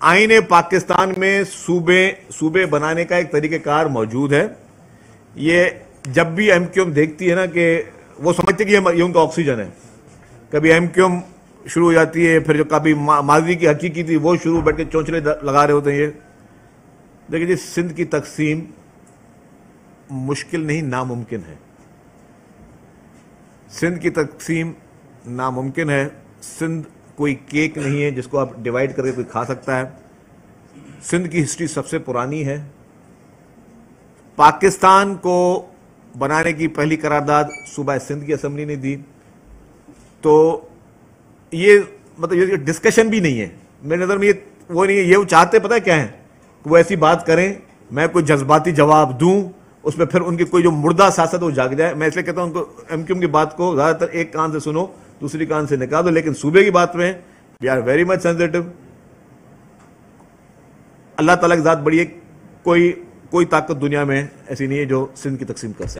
आईने पाकिस्तान में सूबे बनाने का एक तरीक़ेकार मौजूद है। ये जब भी एमक्यूएम देखती है ना कि वो समझते कि ये उनका ऑक्सीजन है, कभी एमक्यूएम शुरू हो जाती है, फिर जो कभी माजी की हकीकी थी वो शुरू बैठ के चौंचले लगा रहे होते हैं। ये देखिए जी, सिंध की तकसीम मुश्किल नहीं नामुमकिन है। सिंध की तकसीम नामुमकिन है। सिंध कोई केक नहीं है जिसको आप डिवाइड करके कोई खा सकता है। सिंध की हिस्ट्री सबसे पुरानी है। पाकिस्तान को बनाने की पहली करारदाद सूबा सिंध की असेंबली ने दी। तो ये मतलब ये डिस्कशन भी नहीं है मेरी नज़र में। ये वो नहीं है, ये वो चाहते पता है क्या है, वो ऐसी बात करें, मैं कोई जज्बाती जवाब दूं, उसमें फिर उनकी कोई जो मुर्दा सियासत वो जाग जाए। मैं इसलिए कहता हूं उनको एमक्यूएम की बात को ज़्यादातर एक कान से सुनो, दूसरी कान से निकाल दो, लेकिन सूबे की बात में we are very much sensitive. अल्लाह ताला की ज़ात बड़ी है, कोई ताकत दुनिया में ऐसी नहीं है जो सिंध की तकसीम कर सके।